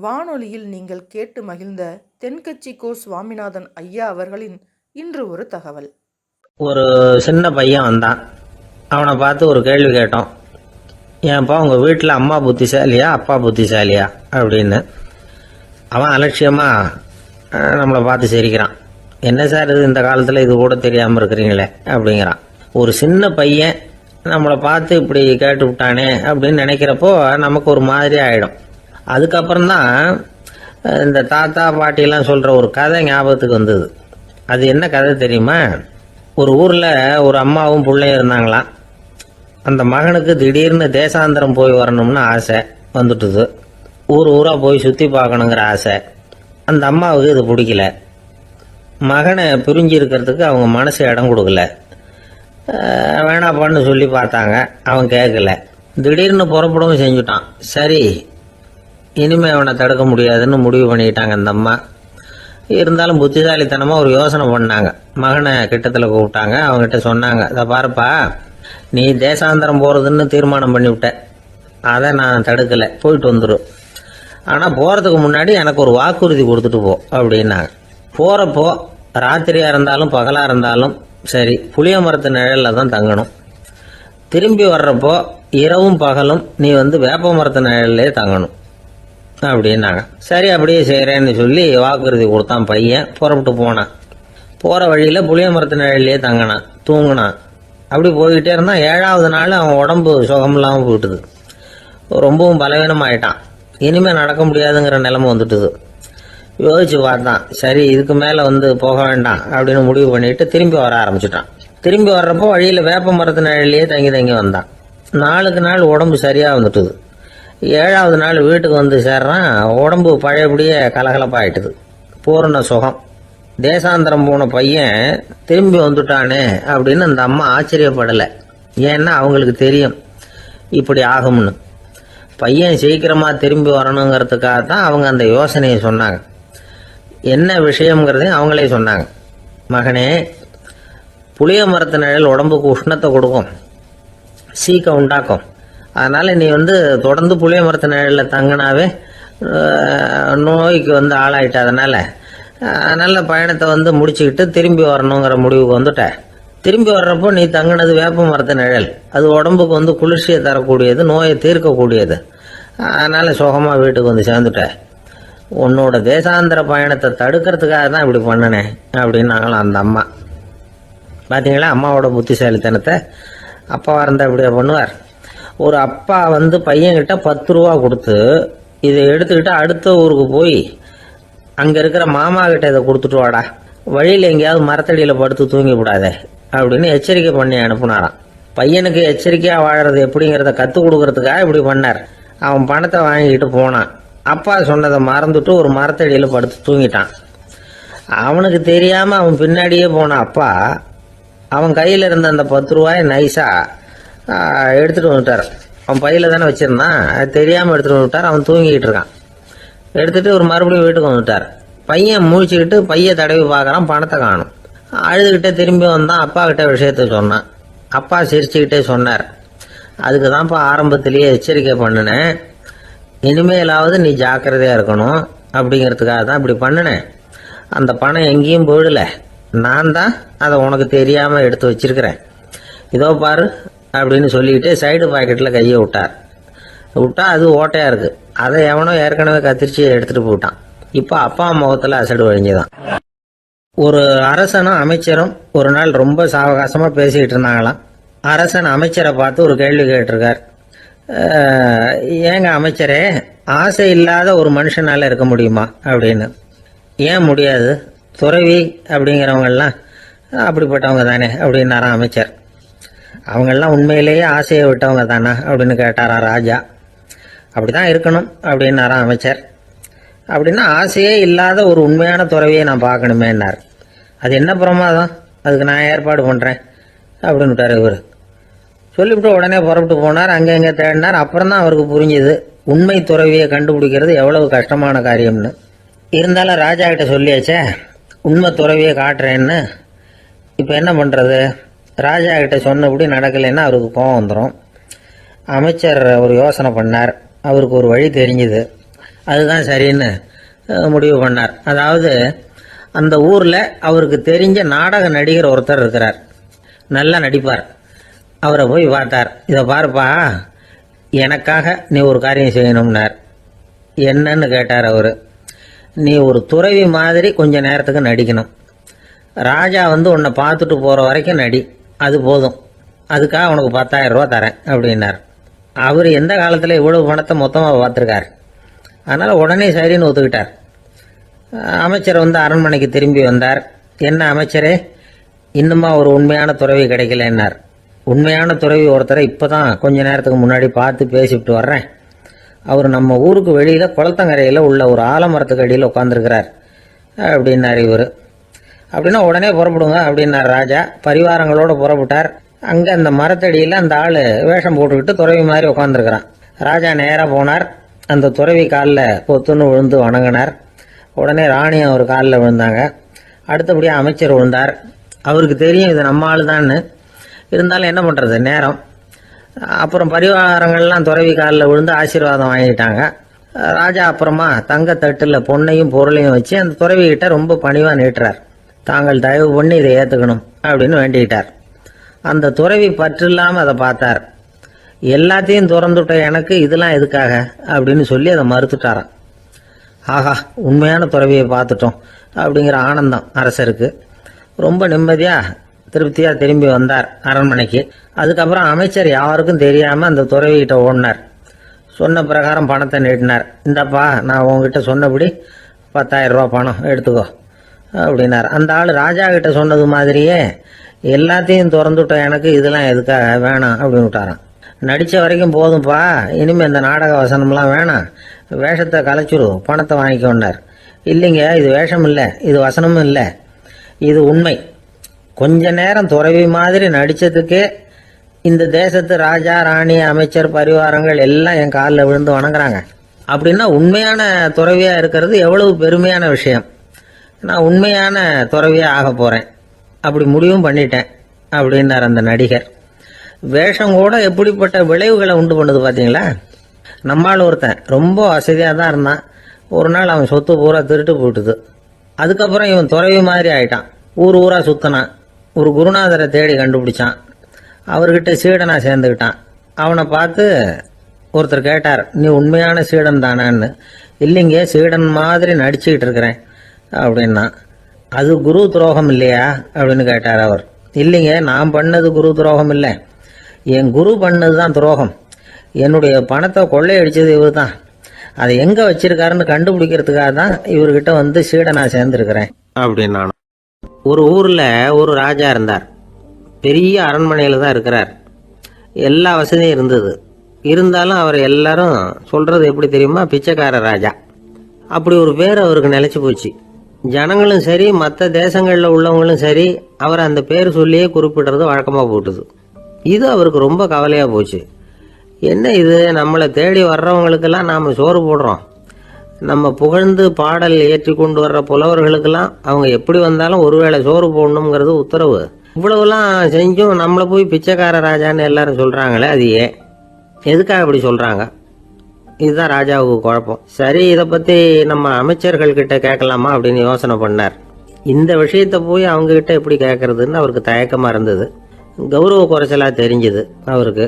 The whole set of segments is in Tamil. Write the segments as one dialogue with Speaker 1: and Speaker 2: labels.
Speaker 1: வானொலியில் நீங்கள் கேட்டு மகிழ்ந்த தென்கட்சி கோ சுவாமிநாதன் ஐயா அவர்களின் இன்று ஒரு தகவல்.
Speaker 2: ஒரு சின்ன பையன் வந்தான். அவனை பார்த்து ஒரு கேள்வி கேட்டோம். ஏன்ப்பா உங்கள் வீட்டில் அம்மா புத்திசாலியா அப்பா புத்திசாலியா அப்படின்னு. அவன் அலட்சியமாக நம்மளை பார்த்து சிரிக்கிறான். என்ன சார் இது, இந்த காலத்தில் இது கூட தெரியாமல் இருக்கிறீங்களே அப்படிங்கிறான். ஒரு சின்ன பையன் நம்மளை பார்த்து இப்படி கேட்டு விட்டானே அப்படின்னு நினைக்கிறப்போ நமக்கு ஒரு மாதிரி ஆகிடும். அதுக்கப்புறம்தான் இந்த தாத்தா பாட்டிலாம் சொல்கிற ஒரு கதை ஞாபகத்துக்கு வந்தது. அது என்ன கதை தெரியுமா? ஒரு ஊரில் ஒரு அம்மாவும் பிள்ளையும் இருந்தாங்களாம். அந்த மகனுக்கு திடீர்னு தேசாந்திரம் போய் வரணும்னு ஆசை வந்துட்டுது. ஊராக போய் சுற்றி பார்க்கணுங்கிற ஆசை. அந்த அம்மாவுக்கு இது பிடிக்கல. மகனை பிரிஞ்சு இருக்கிறதுக்கு அவங்க மனசு இடம் கொடுக்கல. வேணாப்பான்னு சொல்லி பார்த்தாங்க, அவன் கேட்கல. திடீர்னு புறப்படவும் செஞ்சுட்டான். சரி, இனிமே அவனை தடுக்க முடியாதுன்னு முடிவு பண்ணிக்கிட்டாங்க அந்த அம்மா. இருந்தாலும் புத்திசாலித்தனமாக ஒரு யோசனை பண்ணாங்க. மகனை கிட்டத்தில் கூப்பிட்டாங்க. அவங்ககிட்ட சொன்னாங்க, அதை பாருப்பா, நீ தேசாந்திரம் போகிறதுன்னு தீர்மானம் பண்ணிவிட்ட, அதை நான் தடுக்கலை, போயிட்டு வந்துடும். ஆனால் போகிறதுக்கு முன்னாடி எனக்கு ஒரு வாக்குறுதி கொடுத்துட்டு போ அப்படின்னாங்க. போகிறப்போ ராத்திரியாக இருந்தாலும் பகலாக இருந்தாலும் சரி, புளிய மரத்து நிழலில் தான் தங்கணும். திரும்பி வர்றப்போ இரவும் பகலும் நீ வேப்ப மரத்து நிழல்லே தங்கணும் அப்படின்னாங்க. சரி, அப்படியே செய்கிறேன்னு சொல்லி வாக்குறுதி கொடுத்தான் பையன். புறப்பட்டு போனான். போகிற வழியில் புளிய மரத்து நிழல்லையே தங்கினான், தூங்கினான். அப்படி போய்கிட்டே இருந்தான். 7வது நாள் அவன் உடம்பு சுகமில்லாமல் போயிட்டுது. ரொம்பவும் பலவீனமாயிட்டான். இனிமேல் நடக்க முடியாதுங்கிற நிலைமை வந்துட்டுது. யோசிச்சு பார்த்தான். சரி, இதுக்கு மேலே போக வேண்டாம் அப்படின்னு முடிவு பண்ணிட்டு திரும்பி வர ஆரம்பிச்சுட்டான். திரும்பி வர்றப்போ வழியில் வேப்ப மரத்து நிழல்லையே தங்கி வந்தான். நாளுக்கு நாள் உடம்பு சரியாக வந்துட்டுது. 7வது நாள் வீட்டுக்கு சேர்றான். உடம்பு பழையபடியே கலகலப்பாயிட்டுது. பூரண சுகம். தேசாந்திரம் போன பையன் திரும்பி வந்துட்டானே அப்படின்னு அந்த அம்மா ஆச்சரியப்படலை. ஏன்னா அவங்களுக்கு தெரியும் இப்படி ஆகும்னு. பையன் சீக்கிரமாக திரும்பி வரணுங்கிறதுக்காக தான் அவங்க அந்த யோசனையை சொன்னாங்க. என்ன விஷயங்கிறதையும் அவங்களே சொன்னாங்க. மகனே, புளிய மரத்து நிழல் உடம்புக்கு உஷ்ணத்தை கொடுக்கும், சீக்கம் உண்டாக்கும். அதனால் நீ தொடர்ந்து புளிய மரத்து நிழலில் தங்கினாவே நோய்க்கு ஆளாயிட்ட. அதனால் நல்ல பயணத்தை முடிச்சுக்கிட்டு திரும்பி வரணுங்கிற முடிவுக்கு வந்துட்ட. திரும்பி வர்றப்போ நீ தங்கினது வேப்ப மரத்து நிழல். அது உடம்புக்கு குளிர்ச்சியை தரக்கூடியது, நோயை தீர்க்கக்கூடியது. அதனால் சுகமாக வீட்டுக்கு சேர்ந்துட்ட. உன்னோட தேசாந்திர பயணத்தை தடுக்கிறதுக்காக தான் இப்படி பண்ணினேன் அப்படின்னாங்களாம் அந்த அம்மா. பார்த்தீங்களா அம்மாவோட புத்திசாலித்தனத்தை? அப்பாவாக இருந்தால் இப்படியா பண்ணுவார்? ஒரு அப்பா பையன்கிட்ட 10 ரூபா கொடுத்து இதை எடுத்துக்கிட்டு அடுத்த ஊருக்கு போய் அங்கே இருக்கிற மாமா கிட்ட இதை கொடுத்துட்டு வாடா, வழியில் எங்கேயாவது மரத்தடியில் படுத்து தூங்கி விடாதே அப்படின்னு எச்சரிக்கை பண்ணி அனுப்புனாராம். பையனுக்கு எச்சரிக்கையாக வாழறது எப்படிங்கிறத கற்றுக் கொடுக்கறதுக்காக இப்படி பண்ணார். அவன் பணத்தை வாங்கிக்கிட்டு போனான். அப்பா சொன்னதை மறந்துட்டு ஒரு மரத்தடியில் படுத்து தூங்கிட்டான். அவனுக்கு தெரியாமல் அவன் பின்னாடியே போன அப்பா அவன் கையில் இருந்த அந்த 10 ரூபாயை நைஸாக எடுத்துகிட்டு வந்துட்டார். அவன் பையில் தானே வச்சுருந்தான், அது தெரியாமல் எடுத்துகிட்டு வந்துட்டார். அவன் தூங்கிக்கிட்டு இருக்கான். எடுத்துகிட்டு ஒரு மறுபடியும் வீட்டுக்கு வந்துட்டார். பையன் முழிச்சுக்கிட்டு பையை தடவி பார்க்குறான், பணத்தை காணும். அழுதுகிட்டே திரும்பி வந்தான். அப்பா கிட்ட விஷயத்த சொன்னான். அப்பா சிரிச்சுக்கிட்டே சொன்னார், அதுக்கு தான்ப்பா ஆரம்பத்திலேயே எச்சரிக்கை பண்ணினேன், இனிமேலாவது நீ ஜாக்கிரதையாக இருக்கணும் அப்படிங்கிறதுக்காக தான் இப்படி பண்ணினேன். அந்த பணம் எங்கேயும் போயிடல, நான் தான் அதை உனக்கு தெரியாமல் எடுத்து வச்சிருக்கிறேன். இதோ பாரு அப்படின்னு சொல்லிக்கிட்டு சைடு பாக்கெட்டில் கையை விட்டா அது ஓட்டையாக இருக்குது. அதை எவனோ ஏற்கனவே கத்திரிச்சு எடுத்துகிட்டு போயிட்டான். இப்போ அப்பா முகத்தில் அசடு வழிஞ்சுதான். ஒரு அரசனும் அமைச்சரும் ஒரு நாள் ரொம்ப சாவகாசமாக பேசிக்கிட்டு இருந்தாங்களாம். அரசன் அமைச்சரை பார்த்து ஒரு கேள்வி கேட்டிருக்கார். ஏங்க அமைச்சரே, ஆசை இல்லாத ஒரு மனுஷனால் இருக்க முடியுமா அப்படின்னு. ஏன் முடியாது, துறவி அப்படிங்கிறவங்கெல்லாம் அப்படிப்பட்டவங்க தானே அப்படின்னாராம் அமைச்சர். அவங்கெல்லாம் உண்மையிலேயே ஆசையை விட்டவங்க தானே அப்படின்னு கேட்டாரா ராஜா. அப்படி தான் இருக்கணும் அப்படின்னாராம் அமைச்சர். அப்படின்னா ஆசையே இல்லாத ஒரு உண்மையான துறவியை நான் பார்க்கணுமேன்னார். அது என்ன பிரமாதம், அதுக்கு நான் ஏற்பாடு பண்ணுறேன் அப்படின்னு விட்டார் இவர். சொல்லிவிட்டு உடனே புறப்பட்டு போனார். அங்கே எங்கே தேடினார். அப்புறம் தான் அவருக்கு புரிஞ்சுது உண்மை துறவியை கண்டுபிடிக்கிறது எவ்வளவு கஷ்டமான காரியம்னு. இருந்தாலும் ராஜா கிட்ட சொல்லியாச்சே, உண்மை துறவியை காட்டுறேன்னு. இப்போ என்ன பண்ணுறது? ராஜா கிட்ட சொன்னபடி நடக்கலைன்னா அவருக்கு கோபம் வந்துடும். அமைச்சர் ஒரு யோசனை பண்ணார். அவருக்கு ஒரு வழி தெரிஞ்சுது. அதுதான் சரின்னு முடிவு பண்ணார். அதாவது அந்த ஊரில் அவருக்கு தெரிஞ்ச நாடக நடிகர் ஒருத்தர் இருக்கிறார், நல்லா நடிப்பார். அவரை போய் பார்த்தார். இதை பாருப்பா, எனக்காக நீ ஒரு காரியம் செய்யணும்னார். என்னன்னு கேட்டார் அவர். நீ ஒரு துறவி மாதிரி கொஞ்ச நேரத்துக்கு நடிக்கணும். ராஜா வந்து உன்னை பார்த்துட்டு போகிற வரைக்கும் நடி, அது போதும். அதுக்காக உனக்கு 10,000 ரூபா தரேன் அப்படின்னார். அவர் எந்த காலத்தில் இவ்வளவு பணத்தை மொத்தமாக பார்த்துருக்கார். அதனால் உடனே சரின்னு ஒத்துக்கிட்டார். அமைச்சர் வந்து அரண்மனைக்கு திரும்பி வந்தார். என்ன அமைச்சரே, இன்னுமா ஒரு உண்மையான துறவி கிடைக்கலன்னார். உண்மையான துறவி ஒருத்தரை இப்போ தான் கொஞ்ச நேரத்துக்கு முன்னாடி பார்த்து பேசிவிட்டு வர்றேன். அவர் நம்ம ஊருக்கு வெளியில் குளத்தங்கரையில் உள்ள ஒரு ஆலமரத்துக்கு அடியில் உட்காந்துருக்கிறார் அப்படின்னார் இவர். அப்படின்னா உடனே புறப்படுங்க அப்படின்னார் ராஜா. பரிவாரங்களோடு புறப்பட்டார். அங்கே அந்த மரத்தடியில் அந்த ஆள் வேஷம் போட்டுக்கிட்டு துறவி மாதிரி உட்காந்துருக்கிறான். ராஜா நேராக போனார். அந்த துறவி காலில் பொத்துன்னு விழுந்து வணங்கினார். உடனே ராணி அவர் காலில் விழுந்தாங்க. அடுத்தபடியாக அமைச்சர் விழுந்தார். அவருக்கு தெரியும் இது நம்ம ஆள் தான்னு. இருந்தாலும் என்ன பண்ணுறது, நேரம். அப்புறம் பரிவாரங்கள்லாம் துறவி காலில் விழுந்து ஆசீர்வாதம் வாங்கிட்டாங்க. ராஜா அப்புறமா தங்கத்தட்டில் பொண்ணையும் பொருளையும் வச்சு அந்த துறவிகிட்ட ரொம்ப பணிவாக நீட்டுறார். தாங்கள் தயவு பண்ணி இதை ஏற்றுக்கணும் அப்படின்னு வேண்டிக்கிட்டார். அந்த துறவி பற்று இல்லாமல் அதை பார்த்தார். எல்லாத்தையும் திறந்துட்ட எனக்கு இதெல்லாம் எதுக்காக அப்படின்னு சொல்லி அதை மறுத்துட்டாராம். ஆஹா, உண்மையான துறவியை பார்த்துட்டோம் அப்படிங்கிற ஆனந்தம் அரசருக்கு. ரொம்ப நிம்மதியாக திருப்தியாக திரும்பி வந்தார் அரண்மனைக்கு. அதுக்கப்புறம் அமைச்சர் யாருக்கும் தெரியாமல் அந்த துறவிகிட்ட ஓடினார். சொன்ன பிரகாரம் பணத்தை நீட்டினார். இந்தப்பா, நான் உங்ககிட்ட சொன்னபடி 10,000 ரூபா பணம் எடுத்துக்கோ அப்படின்னார். அந்த ஆள் ராஜா கிட்ட சொன்னது மாதிரியே எல்லாத்தையும் திறந்துட்ட எனக்கு இதெல்லாம் எதுக்காக வேணாம் அப்படின்னு விட்டாரான். நடித்த வரைக்கும் போதும்ப்பா, இனிமேல் இந்த நாடக வசனம்லாம் வேணாம், வேஷத்தை கலைச்சிரு, பணத்தை வாங்கிக்கொண்டார். இல்லைங்க, இது வேஷம் இல்லை, இது வசனமும் இல்லை, இது உண்மை. கொஞ்ச நேரம் துறவி மாதிரி நடித்ததுக்கே இந்த தேசத்து ராஜா, ராணி, அமைச்சர், பரிவாரங்கள் எல்லாம் என் காலில் விழுந்து வணங்குறாங்க. அப்படின்னா உண்மையான துறவியாக இருக்கிறது எவ்வளவு பெருமையான விஷயம். நான் உண்மையான துறவியாக ஆக போகிறேன், அப்படி முடிவும் பண்ணிட்டேன் அப்படின்னார் அந்த நடிகர். வேஷம் கூட எப்படிப்பட்ட விளைவுகளை உண்டு பண்ணுது பார்த்தீங்களா. நம்மால் ஒருத்தன் ரொம்ப வசதியாக தான் இருந்தான். ஒரு நாள் அவன் சொத்து பூரா திருட்டு போட்டுது. அதுக்கப்புறம் இவன் துறவி மாதிரி ஆயிட்டான். ஊர் ஊராக சுற்றினான். ஒரு குருநாதரை தேடி கண்டுபிடிச்சான். அவர்கிட்ட சீடனாக சேர்ந்துக்கிட்டான். அவனை பார்த்து ஒருத்தர் கேட்டார், நீ உண்மையான சீடன் தானான்னு. இல்லைங்க, சீடன் மாதிரி நடிச்சுக்கிட்டு இருக்கிறேன் அப்படின்னா. அது குரு துரோகம் இல்லையா அப்படின்னு கேட்டார் அவர். இல்லைங்க, நான் பண்ணது குரு துரோகம் இல்லை, என் குரு பண்ணது தான் துரோகம். என்னுடைய பணத்தை கொள்ளையடிச்சது இவர் தான். அதை எங்கே வச்சிருக்காருன்னு கண்டுபிடிக்கிறதுக்காக தான் இவர்கிட்ட வந்து சீடனா சேர்ந்துருக்கிறேன் அப்படின்னா. ஒரு ஊரில் ஒரு ராஜா இருந்தார். பெரிய அரண்மனையில் தான் இருக்கிறார். எல்லா வசதியும் இருந்தது. இருந்தாலும் அவர் எல்லாரும் சொல்கிறது எப்படி தெரியுமா, பிச்சைக்கார ராஜா. அப்படி ஒரு பேர் அவருக்கு நிலைச்சி போச்சு. ஜனங்களும் சரி, மற்ற தேசங்களில் உள்ளவங்களும் சரி, அவர் அந்த பேர் சொல்லியே குறிப்பிடுறது வழக்கமாக போட்டுது. இது அவருக்கு ரொம்ப கவலையாக போச்சு. என்ன இது, நம்மளை தேடி வர்றவங்களுக்கெல்லாம் நாம் சோறு போடுறோம், நம்ம புகழ்ந்து பாடல் ஏற்றி கொண்டு வர்ற புலவர்களுக்கெல்லாம் அவங்க எப்படி வந்தாலும் ஒருவேளை சோறு போடணுங்கிறது உத்தரவு. இவ்வளவுலாம் செஞ்சும் நம்மளை போய் பிச்சைக்கார ராஜான்னு எல்லாரும் சொல்கிறாங்களே, அது ஏன், எதுக்காக அப்படி சொல்கிறாங்க? இதுதான் ராஜாவுக்கு குழப்பம். சரி, இதை பற்றி நம்ம அமைச்சர்கள்கிட்ட கேட்கலாமா அப்படின்னு யோசனை பண்ணார். இந்த விஷயத்தை போய் அவங்ககிட்ட எப்படி கேட்கறதுன்னு அவருக்கு தயக்கமாக இருந்தது. கௌரவ குறைச்சலாக தெரிஞ்சுது அவருக்கு.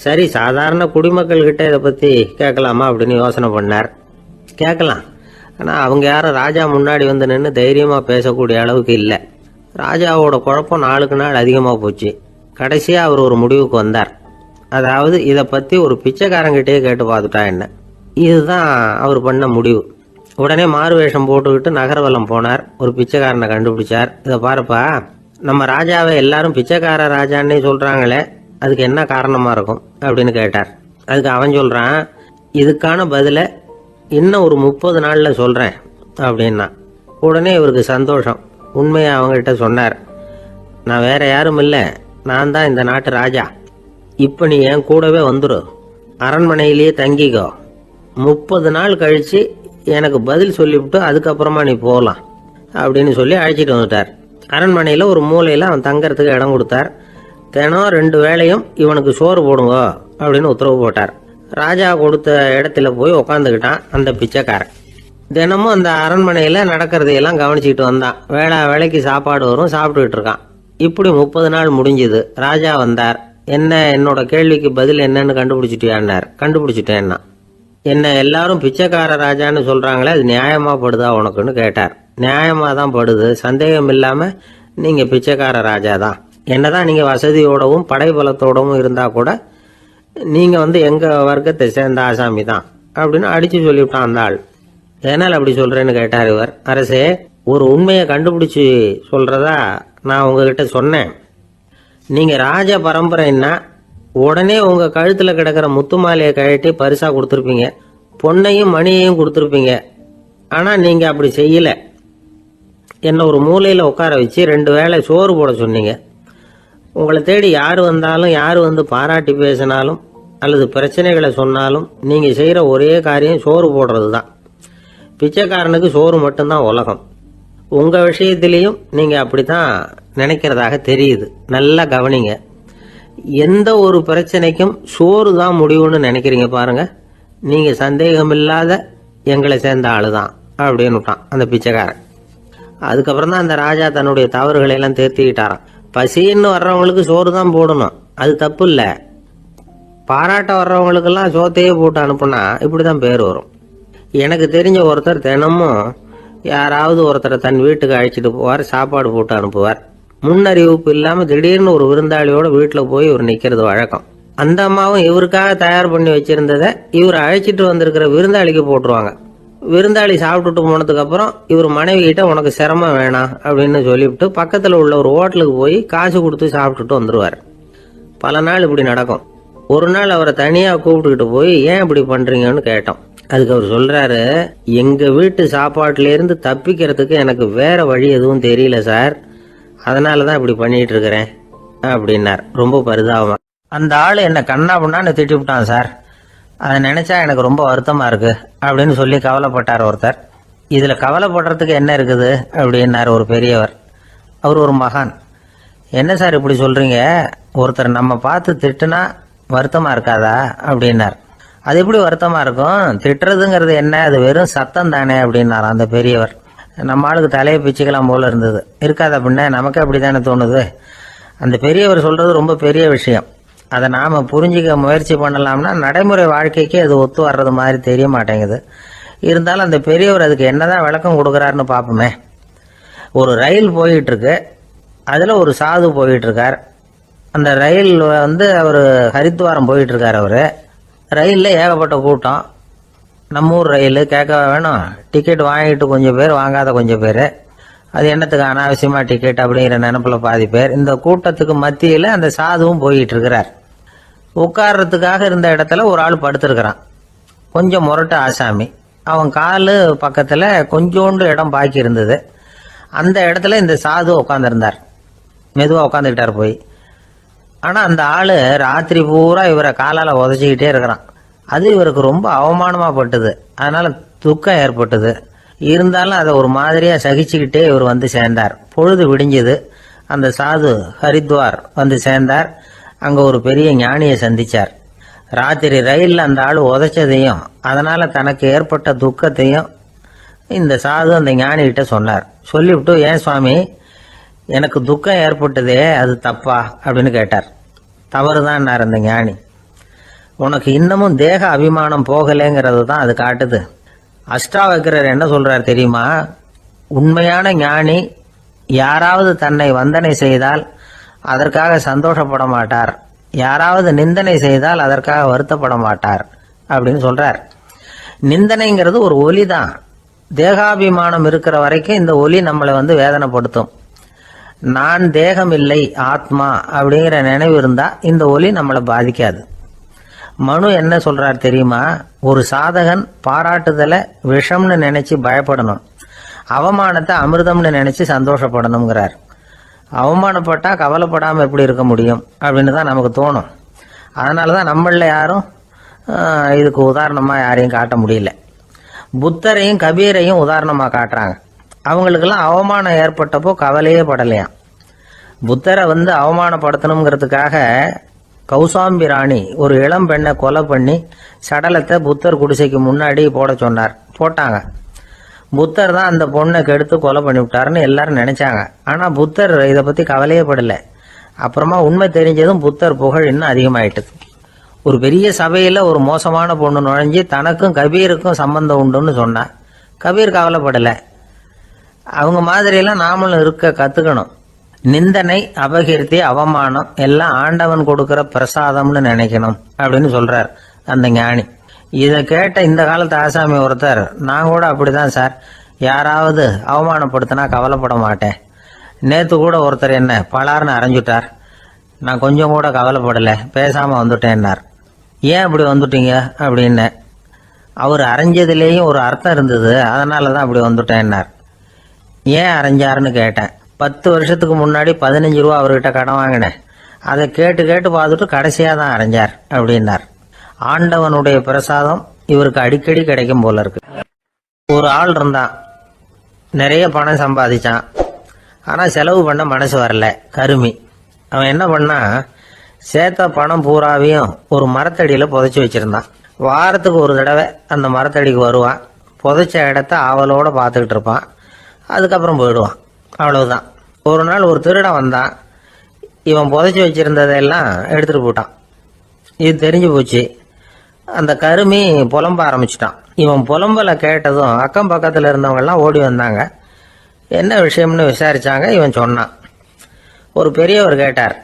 Speaker 2: சரி, சாதாரண குடிமக்கள்கிட்ட இதை பற்றி கேட்கலாமா அப்படின்னு யோசனை பண்ணார். கேட்கலாம், ஆனால் அவங்க யாரும் ராஜா முன்னாடி வந்து நின்று தைரியமாக பேசக்கூடிய அளவுக்கு இல்லை. ராஜாவோட குழப்பம் நாளுக்கு நாள் அதிகமாக போச்சு. கடைசியாக அவர் ஒரு முடிவுக்கு வந்தார். அதாவது இதை பற்றி ஒரு பிச்சைக்காரங்கிட்டே கேட்டு பார்த்துட்டா என்ன. இதுதான் அவர் பண்ண முடிவு. உடனே மாறுவேஷம் போட்டுக்கிட்டு நகர்வலம் போனார். ஒரு பிச்சைக்காரனை கண்டுபிடிச்சார். இதை பாருப்பா, நம்ம ராஜாவை எல்லாரும் பிச்சைக்கார ராஜான்னே சொல்கிறாங்களே, அதுக்கு என்ன காரணமாக இருக்கும் அப்படின்னு கேட்டார். அதுக்கு அவன் சொல்கிறான், இதுக்கான பதிலை இன்னும் ஒரு 30 நாளில் சொல்கிறேன் அப்படின்னா. உடனே இவருக்கு சந்தோஷம். உண்மையை அவங்ககிட்ட சொன்னார். நான் வேற யாரும் இல்லை, நான் தான் இந்த நாட்டு ராஜா. இப்போ நீ என் கூடவே வந்துடு, அரண்மனையிலேயே தங்கிக்கோ. 30 நாள் கழித்து எனக்கு பதில் சொல்லிவிட்டு அதுக்கப்புறமா நீ போகலாம் அப்படின்னு சொல்லி அழைச்சிட்டு வந்துட்டார். அரண்மனையில் ஒரு மூலையில் அவன் தங்கறதுக்கு இடம் கொடுத்தார். தினம் 2 வேளையும் இவனுக்கு சோறு போடுங்க அப்படின்னு உத்தரவு போட்டார். ராஜா கொடுத்த இடத்துல போய் உக்காந்துக்கிட்டான் அந்த பிச்சைக்காரன். தினமும் அந்த அரண்மனையில் நடக்கிறதையெல்லாம் கவனிச்சுக்கிட்டு வந்தான். வேளைக்கு சாப்பாடு வரும், சாப்பிட்டுக்கிட்டு இருக்கான். இப்படி 30 நாள் முடிஞ்சுது. ராஜா வந்தார். என்ன, என்னோட கேள்விக்கு பதில் என்னன்னு கண்டுபிடிச்சிட்டியான்னார். கண்டுபிடிச்சிட்டேன்னா. என்ன எல்லாரும் பிச்சைக்கார ராஜான்னு சொல்றாங்களே, அது நியாயமா படுதா உனக்குன்னு கேட்டார். நியாயமா தான் படுது, சந்தேகம் இல்லாம நீங்க பிச்சைக்கார ராஜா தான். என்னதான் நீங்க வசதியோடவும் படைபலத்தோடவும் இருந்தா கூட நீங்க எங்க வர்க்கத்தை சேர்ந்த ஆசாமி தான் அப்படின்னு அடிச்சு சொல்லிவிட்டான் அந்த ஆள். ஏனால் அப்படி சொல்றேன்னு கேட்டார் இவர். அரசே, ஒரு உண்மையை கண்டுபிடிச்சு சொல்றதா நான் உங்ககிட்ட சொன்னேன். நீங்க ராஜ பரம்பரைன்னா உடனே உங்க கழுத்துல கிடக்கிற முத்து மாலையை கழட்டி பரிசா கொடுத்துருப்பீங்க, பொன்னையும் மணியையும் கொடுத்துருப்பீங்க. ஆனா நீங்க அப்படி செய்யல. என்ன ஒரு மூலையில உட்கார வச்சு 2 வேளை சோறு போட சொன்னீங்க. உங்களை தேடி யார் வந்தாலும், யார் பாராட்டி பேசினாலும் அல்லது பிரச்சனைகளை சொன்னாலும் நீங்க செய்யற ஒரே காரியம் சோறு போடுறது தான். பிச்சைக்காரனுக்கு சோறு மட்டும்தான் உலகம். உங்க விஷயத்திலையும் நீங்க அப்படித்தான் நினைக்கிறதாக தெரியுது. நல்லா கவனிங்க. எந்த ஒரு பிரச்சனைக்கும் சோறு தான் முடிவுன்னு நினைக்கிறீங்க பாருங்க. நீங்க சந்தேகம் இல்லாத எங்களை சேர்ந்த ஆளுதான் அப்படின்னு விட்டான் அந்த பிச்சைக்காரன். அதுக்கப்புறம் தான் அந்த ராஜா தன்னுடைய தவறுகளை எல்லாம் தேர்த்திக்கிட்டாராம். பசின்னு வர்றவங்களுக்கு சோறு தான் போடணும், அது தப்பு இல்லை. பாராட்ட வர்றவங்களுக்கெல்லாம் சோத்தையே போட்டு அனுப்புனா இப்படிதான் பேர் வரும். எனக்கு தெரிஞ்ச ஒருத்தர் தினமும் யாராவது ஒருத்தரை தன் வீட்டுக்கு அழைச்சிட்டு போவார், சாப்பாடு போட்டு அனுப்புவார். முன்னறிவிப்பு இல்லாம திடீர்னு ஒரு விருந்தாளியோட வீட்டில் போய் இவர் நிக்கிறது வழக்கம். அந்த அம்மாவும் இவருக்காக தயார் பண்ணி வச்சிருந்ததை இவர் அழைச்சிட்டு வந்திருக்கிற விருந்தாளிக்கு போட்டுருவாங்க. விருந்தாளி சாப்பிட்டுட்டு போனதுக்கு அப்புறம் இவர் மனைவி கிட்ட உனக்கு சிரமம் வேணாம் அப்படின்னு சொல்லிவிட்டு பக்கத்துல உள்ள ஒரு ஹோட்டலுக்கு போய் காசு கொடுத்து சாப்பிட்டுட்டு வந்துருவார். பல நாள் இப்படி நடக்கும். ஒரு நாள் அவரை தனியா கூப்பிட்டுக்கிட்டு போய் ஏன் இப்படி பண்றீங்கன்னு கேட்டோம். அதுக்கு அவர் சொல்றாரு, எங்க வீட்டு சாப்பாட்டுல இருந்து தப்பிக்கிறதுக்கு எனக்கு வேற வழி எதுவும் தெரியல சார், அதனாலதான் இப்படி பண்ணிட்டு இருக்கிறேன் அப்படின்னார் ரொம்ப பரிதாபமா. அந்த ஆளு என்ன கண்ணா பண்ணான்னு திட்டி விட்டான் சார், அதை நினைச்சா எனக்கு ரொம்ப வருத்தமா இருக்கு அப்படின்னு சொல்லி கவலைப்பட்டார் ஒருத்தர். இதுல கவலைப்படுறதுக்கு என்ன இருக்குது அப்படின்னார் ஒரு பெரியவர். அவர் ஒரு மகான். என்ன சார் இப்படி சொல்றீங்க, ஒருத்தர் நம்ம பார்த்து திட்டுனா வருத்தமா இருக்காதா அப்படின்னார். அது எப்படி வருத்தமா இருக்கும், திட்டுறதுங்கிறது என்ன, அது வெறும் சத்தம் தானே அப்படின்னார் அந்த பெரியவர். நம்ம ஆளுக்கு தலையை பிச்சுக்கலாம் போல இருந்தது. இருக்காது அப்படின்னா நமக்கு அப்படித்தானே தோணுது. அந்த பெரியவர் சொல்றது ரொம்ப பெரிய விஷயம். அதை நாம புரிஞ்சிக்க முயற்சி பண்ணலாம்னா நடைமுறை வாழ்க்கைக்கு அது ஒத்து வர்றது மாதிரி தெரிய மாட்டேங்குது. இருந்தாலும் அந்த பெரியவர் அதுக்கு என்னதான் விளக்கம் கொடுக்கறாருன்னு பார்ப்போமே. ஒரு ரயில் போயிட்டு இருக்கு, அதுல ஒரு சாது போயிட்டு இருக்கார். அந்த ரயில் அவர் ஹரித்வாரம் போயிட்டு இருக்காரு. அவரு ரயில்ல ஏகப்பட்ட கூட்டம். நம்ம ஊர் ரயில் கேட்க வேணும், டிக்கெட் வாங்கிட்டு கொஞ்சம் பேர், வாங்காத கொஞ்சம் பேர். அது என்னத்துக்கு அனாவசியமா டிக்கெட் அப்படிங்கிற நினைப்புல பாதி பேர். இந்த கூட்டத்துக்கு மத்தியில அந்த சாதுவும் போயிட்டு இருக்கிறார். உட்கார்றதுக்காக இருந்த இடத்துல ஒரு ஆள் படுத்திருக்கிறான், கொஞ்சம் முரட்டு ஆசாமி. அவன் காலு பக்கத்துல கொஞ்சோண்டு இடம் பாக்கி இருந்தது. அந்த இடத்துல இந்த சாது உட்காந்துருந்தார். மெதுவா உட்காந்துக்கிட்டார் போய். ஆனா அந்த ஆளு ராத்திரி பூரா இவரை காலால உதச்சிக்கிட்டே இருக்கிறான். அது இவருக்கு ரொம்ப அவமானமா பட்டது. அதனால துக்கம் ஏற்பட்டது. இருந்தாலும் அதை ஒரு மாதிரியா சகிச்சுக்கிட்டே இவர் சேர்ந்தார். பொழுது விடிஞ்சது. அந்த சாது ஹரித்வார் சேர்ந்தார். அங்க ஒரு பெரிய ஞானியை சந்திச்சார். ராத்திரி ரயில்ல அந்த ஆளு உதைச்சதையும் அதனால தனக்கு ஏற்பட்ட துக்கத்தையும் இந்த சாது அந்த ஞானி கிட்ட சொன்னார். சொல்லிவிட்டு, ஏன் சுவாமி, எனக்கு துக்கம் ஏற்பட்டதே அது தப்பா அப்படின்னு கேட்டார். தவறுதான் அந்த ஞானி. உனக்கு இன்னமும் தேக அபிமானம் போகலைங்கிறது தான் அது காட்டுது. அஷ்டாவக்கிரர் என்ன சொல்றார் தெரியுமா, உண்மையான ஞானி யாராவது தன்னை வந்தனை செய்தால் அதற்காக சந்தோஷப்பட மாட்டார், யாராவது நிந்தனை செய்தால் அதற்காக வருத்தப்பட மாட்டார் அப்படின்னு சொல்றார். நிந்தனைங்கிறது ஒரு ஒலி தான். தேகாபிமானம் இருக்கிற வரைக்கும் இந்த ஒலி நம்மளை வேதனைப்படுத்தும். நான் தேகம் இல்லை, ஆத்மா அப்படிங்கிற நினைவு இருந்தா இந்த ஒலி நம்மளை பாதிக்காது. மனு என்ன சொல்றார் தெரியுமா, ஒரு சாதகன் பாராட்டுதலை விஷம்னு நினைச்சு பயப்படணும், அவமானத்தை அமிர்தம்னு நினைச்சு சந்தோஷப்படணுங்கிறார். அவமானப்பட்டா கவலைப்படாம எப்படி இருக்க முடியும் அப்படின்னு தான் நமக்கு தோணும். அதனாலதான் நம்மள யாரும் இதுக்கு உதாரணமா யாரையும் காட்ட முடியல. புத்தரையும் கபீரையும் உதாரணமா காட்டுறாங்க. அவங்களுக்கெல்லாம் அவமானம் ஏற்பட்டப்போ கவலையே படலையாம். புத்தரை அவமானப்படுத்தணுங்கிறதுக்காக கௌசாம்பி ராணி ஒரு இளம் பெண்ணை கொலை பண்ணி சடலத்தை புத்தர் குடிசைக்கு முன்னாடி போட சொன்னார். போட்டாங்க. புத்தர் தான் அந்த பொண்ணை கெடுத்து கொலை பண்ணிவிட்டாருன்னு எல்லாரும் நினைச்சாங்க. ஆனா புத்தர் இதை பத்தி கவலையே படல. அப்புறமா உண்மை தெரிஞ்சதும் புத்தர் புகழ் இன்னும் அதிகமாயிட்டது. ஒரு பெரிய சபையில ஒரு மோசமான பொண்ணு நுழைஞ்சு தனக்கும் கபீருக்கும் சம்பந்தம் உண்டுன்னு சொன்னா. கபீர் கவலைப்படல. அவங்க மாதிரியெல்லாம் நாமளும் இருக்க கத்துக்கணும். நிந்தனை, அபகீர்த்தி, அவமானம் எல்லாம் ஆண்டவன் கொடுக்கிற பிரசாதம்னு நினைக்கணும் அப்படின்னு சொல்றார் அந்த ஞானி. இதை கேட்ட இந்த காலத்து ஆசாமி ஒருத்தர், நான் கூட அப்படிதான் சார், யாராவது அவமானப்படுத்தினா கவலைப்பட மாட்டேன். நேத்து கூட ஒருத்தர் என்ன பலார்னு அரைஞ்சுட்டார், நான் கொஞ்சம் கூட கவலைப்படல, பேசாம வந்துட்டேன்னார். ஏன் அப்படி வந்துட்டீங்க அப்படின்னு. அவர் அரைஞ்சதுலேயும் ஒரு அர்த்தம் இருந்தது, அதனாலதான் அப்படி வந்துட்டேன்னார். ஏன் அரைஞ்சாருன்னு கேட்டேன். 10 வருஷத்துக்கு முன்னாடி 15 ரூபா அவர்கிட்ட கடன் வாங்கினேன், அதை கேட்டு கேட்டு பார்த்துட்டு கடைசியா தான் அரைஞ்சார் அப்படின்னார். ஆண்டவனுடைய பிரசாதம் இவருக்கு அடிக்கடி கிடைக்கும் போல இருக்கு. ஒரு ஆள் இருந்தான், நிறைய பணம் சம்பாதிச்சான், ஆனா செலவு பண்ண மனசு வரல, கருமி. அவன் என்ன பண்ணா, சேர்த்த பணம் பூராவையும் ஒரு மரத்தடியில புதைச்சி வச்சிருந்தான். வாரத்துக்கு ஒரு தடவை அந்த மரத்தடிக்கு வருவான், புதைச்ச இடத்த ஆவலோட பார்த்துக்கிட்டு இருப்பான், அதுக்கப்புறம் போயிடுவான். அவ்வளவுதான். ஒரு நாள் ஒரு திருடன் வந்தான், இவன் புதைச்சி வச்சிருந்ததெல்லாம் எடுத்துட்டு போட்டான். இது தெரிஞ்சு போச்சு. அந்த கருமி புலம்ப ஆரம்பிச்சிட்டான். இவன் புலம்பலை கேட்டதும் அக்கம் பக்கத்துல இருந்தவங்க எல்லாம் ஓடி வந்தாங்க. என்ன விஷயம்னு விசாரிச்சாங்க. இவன் சொன்னான். ஒரு பெரியவர் கேட்டார்,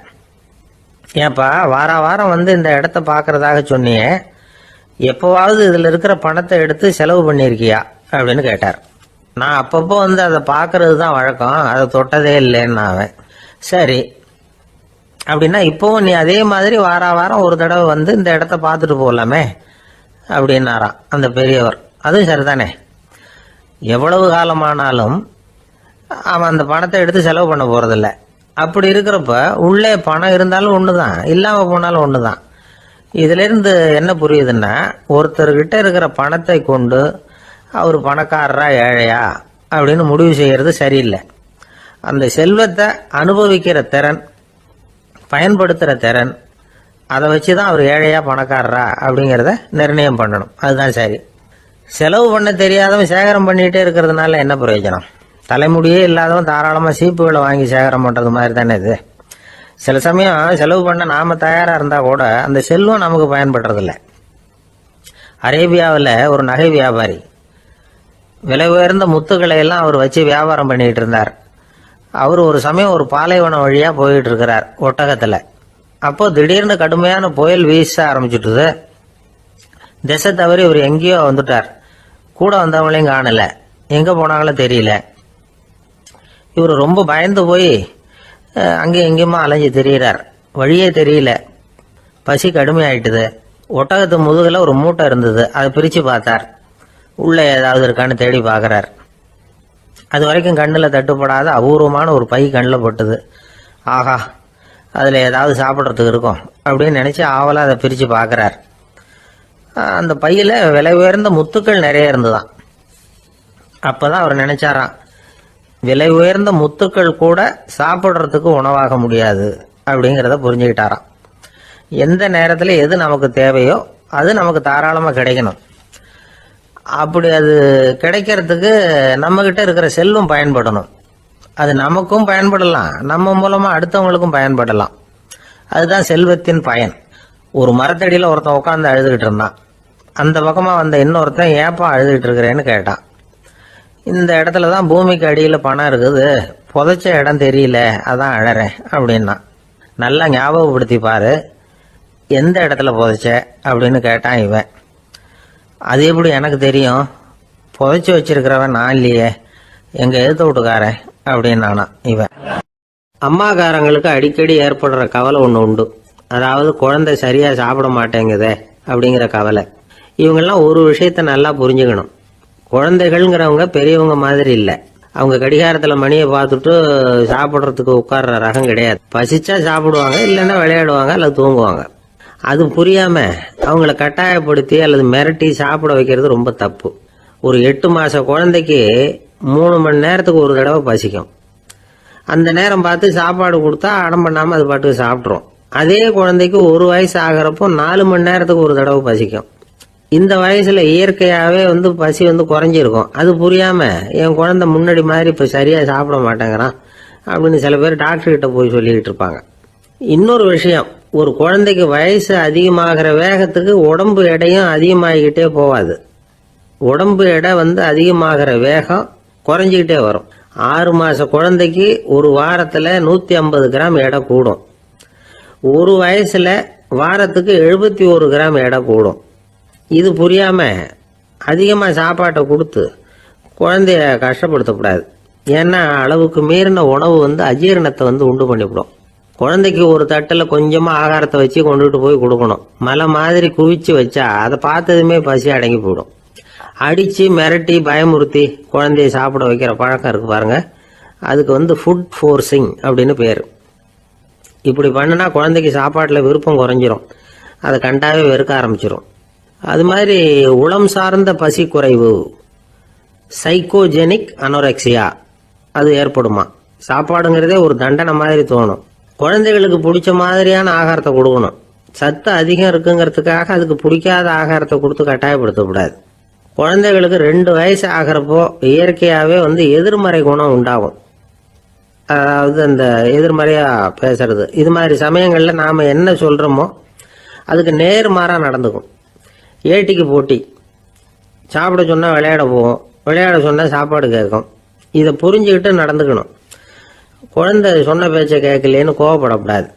Speaker 2: ஏப்பா வாரம் வந்து இந்த இடத்த பாக்குறதாக சொன்னியே, எப்பவாவது இதுல இருக்கிற பணத்தை எடுத்து செலவு பண்ணிருக்கியா அப்படின்னு கேட்டார். நான் அப்பப்போ வந்து அதை பாக்குறது தான் வழக்கம், அதை தொட்டதே இல்லைன்னு அவன். சரி அப்படின்னா இப்பவும் நீ அதே மாதிரி வாரம் ஒரு தடவை வந்து இந்த இடத்த பார்த்துட்டு போகலாமே அப்படின்னாராம் அந்த பெரியவர். அதுவும் சரிதானே, எவ்வளவு காலமானாலும் அவன் அந்த பணத்தை எடுத்து செலவு பண்ண போறதில்ல. அப்படி இருக்கிறப்ப உள்ளே பணம் இருந்தாலும் ஒண்ணுதான், இல்லாம போனாலும் ஒண்ணுதான். இதுல இருந்து என்ன புரியுதுன்னா, ஒருத்தர்கிட்ட இருக்கிற பணத்தை கொண்டு அவர் பணக்காரரா ஏழையா அப்படின்னு முடிவு செய்யறது சரியில்லை. அந்த செல்வத்தை அனுபவிக்கிற திறன், பயன்படுத்துற திறன், அதை வச்சுதான் அவர் ஏழையா பணக்காரரா அப்படிங்கிறத நிர்ணயம் பண்ணணும். அதுதான் சரி. செலவு பண்ண தெரியாதவன் சேகரம் பண்ணிட்டே இருக்கிறதுனால என்ன பிரயோஜனம்? தலைமுடியே இல்லாதவன் தாராளமா சீப்புகளை வாங்கி சேகரம் பண்றது மாதிரி தானே இது. சில சமயம் செலவு பண்ண நாம தயாரா இருந்தா கூட அந்த செல்வம் நமக்கு பயன்படுறதில்ல. அரேபியாவில் ஒரு நகை வியாபாரி விலை உயர்ந்த முத்துக்களை எல்லாம் அவர் வச்சு வியாபாரம் பண்ணிட்டு இருந்தார். அவர் ஒரு சமயம் ஒரு பாலைவனம் வழியா போயிட்டு இருக்கிறார் ஒட்டகத்துல. அப்போ திடீர்னு கடுமையான புயல் வீச ஆரம்பிச்சுட்டுது. திசை தவறி இவர் எங்கேயோ வந்துட்டார். கூட வந்தவங்களையும் காணல, எங்க போனாங்களோ தெரியல. இவர் ரொம்ப பயந்து போய் அங்கேயும் எங்கேயுமா அலைஞ்சு திரியிறார். வழியே தெரியல. பசி கடுமையாயிட்டுது. ஒட்டகத்து முதுகுல ஒரு மூட்டை இருந்தது, அதை பிரிச்சு பார்த்தார். உள்ள ஏதாவது இருக்கான்னு தேடி பார்க்கறார். அது வரைக்கும் கண்ணில் தட்டுப்படாத அபூர்வமான ஒரு பை கண்ணில் பட்டுது. ஆஹா, அதில் ஏதாவது சாப்பிட்றதுக்கு இருக்கும் அப்படின்னு நினைச்சு ஆவலா அதை பிரித்து பார்க்கறார். அந்த பையில விலை உயர்ந்த முத்துக்கள் நிறைய இருந்துதான். அப்பதான் அவர் நினைச்சாராம், விலை உயர்ந்த முத்துக்கள் கூட சாப்பிட்றதுக்கு உணவாக முடியாது அப்படிங்கிறத புரிஞ்சுக்கிட்டாராம். எந்த நேரத்துல எது நமக்கு தேவையோ அது நமக்கு தாராளமா கிடைக்கணும். அப்படி அது கிடைக்கிறதுக்கு நம்ம கிட்ட இருக்கிற செல்வம் பயன்படணும். அது நமக்கும் பயன்படலாம், நம்ம மூலமா அடுத்தவங்களுக்கும் பயன்படலாம். அதுதான் செல்வத்தின் பயன். ஒரு மரத்தடியில ஒருத்தன் உட்காந்து அழுதுகிட்டு இருந்தான். அந்த பக்கமா வந்த இன்னொருத்தன் ஏப்பா அழுதுகிட்டு இருக்கிறேன்னு கேட்டான். இந்த இடத்துலதான் பூமிக்கு அடியில பணம் இருக்குது, புதைச்ச இடம் தெரியல, அதான் அழறேன் அப்படின்னா. நல்லா ஞாபகப்படுத்தி பாரு, எந்த இடத்துல புதைச்ச அப்படின்னு கேட்டான் இவன். அது எப்படி எனக்கு தெரியும், புதைச்சி வச்சிருக்கிறவன் நான் இல்லையே, எங்க எழுத்த வீட்டுக்காரன் அப்படின்னானா இவன். அம்மாக்காரங்களுக்கு அடிக்கடி ஏற்படுற கவலை ஒண்ணு உண்டு. அதாவது குழந்தை சரியா சாப்பிட மாட்டேங்குதே அப்படிங்கிற கவலை. இவங்கெல்லாம் ஒரு விஷயத்த நல்லா புரிஞ்சுக்கணும். குழந்தைகள்ங்கிறவங்க பெரியவங்க மாதிரி இல்லை. அவங்க கடிகாரத்துல மணியை பார்த்துட்டு சாப்பிட்றதுக்கு உட்கார்ற ரகம் கிடையாது. பசிச்சா சாப்பிடுவாங்க, இல்லைன்னா விளையாடுவாங்க அல்லது தூங்குவாங்க. அது புரியாம அவங்கள கட்டாயப்படுத்தி அல்லது மிரட்டி சாப்பிட வைக்கிறது ரொம்ப தப்பு. ஒரு 8 மாச குழந்தைக்கு 3 மணி நேரத்துக்கு ஒரு தடவை பசிக்கும். அந்த நேரம் பார்த்து சாப்பாடு கொடுத்தா அடம் பண்ணாம அது பாட்டுக்கு சாப்பிட்றோம். அதே குழந்தைக்கு 1 வயசு ஆகிறப்போ 4 மணி நேரத்துக்கு ஒரு தடவை பசிக்கும். இந்த வயசுல இயற்கையாவே பசி குறைஞ்சிருக்கும். அது புரியாம என் குழந்தை முன்னாடி மாதிரி இப்ப சரியா சாப்பிட மாட்டேங்கிறான் அப்படின்னு சில பேர் டாக்டர் கிட்ட போய் சொல்லிக்கிட்டு இருப்பாங்க. இன்னொரு விஷயம், ஒரு குழந்தைக்கு வயசு அதிகமாகிற வேகத்துக்கு உடம்பு எடையும் அதிகமாகிக்கிட்டே போகாது. உடம்பு எடை அதிகமாகிற வேகம் குறைஞ்சிக்கிட்டே வரும். 6 மாச குழந்தைக்கு ஒரு வாரத்துல 150 கிராம் எடை கூடும். ஒரு வயசுல வாரத்துக்கு 71 கிராம் எடை கூடும். இது புரியாம அதிகமா சாப்பாட்டை கொடுத்து குழந்தைய கஷ்டப்படுத்தக்கூடாது. ஏன்னா அளவுக்கு மீறின உணவு அஜீரணத்தை உண்டு பண்ணிவிடும். குழந்தைக்கு ஒரு தட்டில் கொஞ்சமா ஆகாரத்தை வச்சு கொண்டுட்டு போய் கொடுக்கணும். மலை மாதிரி குவிச்சு வச்சா அதை பார்த்ததுமே பசி அடங்கி போயிடும். அடிச்சு மிரட்டி பயமுறுத்தி குழந்தைய சாப்பிட வைக்கிற பழக்கம் இருக்கு பாருங்க, அதுக்கு ஃபுட் ஃபோர்ஸிங் அப்படின்னு பேரு. இப்படி பண்ணுனா குழந்தைக்கு சாப்பாட்டுல விருப்பம் குறைஞ்சிரும், அதை கண்டாவே வெறுக்க ஆரம்பிச்சிடும். அது மாதிரி உளம் சார்ந்த பசி குறைவு, சைக்கோஜெனிக் அனோரெக்சியா, அது ஏற்படுமா. சாப்பாடுங்கிறதே ஒரு தண்டனை மாதிரி தோணும். குழந்தைகளுக்கு பிடிச்ச மாதிரியான ஆகாரத்தை கொடுக்கணும். சத்து அதிகம் இருக்குங்கிறதுக்காக அதுக்கு பிடிக்காத ஆகாரத்தை கொடுத்து கட்டாயப்படுத்தக்கூடாது. குழந்தைகளுக்கு 2 வயசு ஆகிறப்போ இயற்கையாகவே எதிர்மறை குணம் உண்டாகும். அதாவது அந்த எதிர்மறையா பேசுறது, இது மாதிரி சமயங்கள்ல நாம என்ன சொல்றோமோ அதுக்கு நேர்மாறா நடந்துக்கும். ஏட்டிக்கு போட்டி, சாப்பிட சொன்னா விளையாட போவோம், விளையாட சொன்னா சாப்பாடு கேட்கும். இதை புரிஞ்சுக்கிட்டு நடந்துக்கணும். குழந்தை சொன்ன பேச்சை கேட்கலேன்னு கோவப்படக்கூடாது.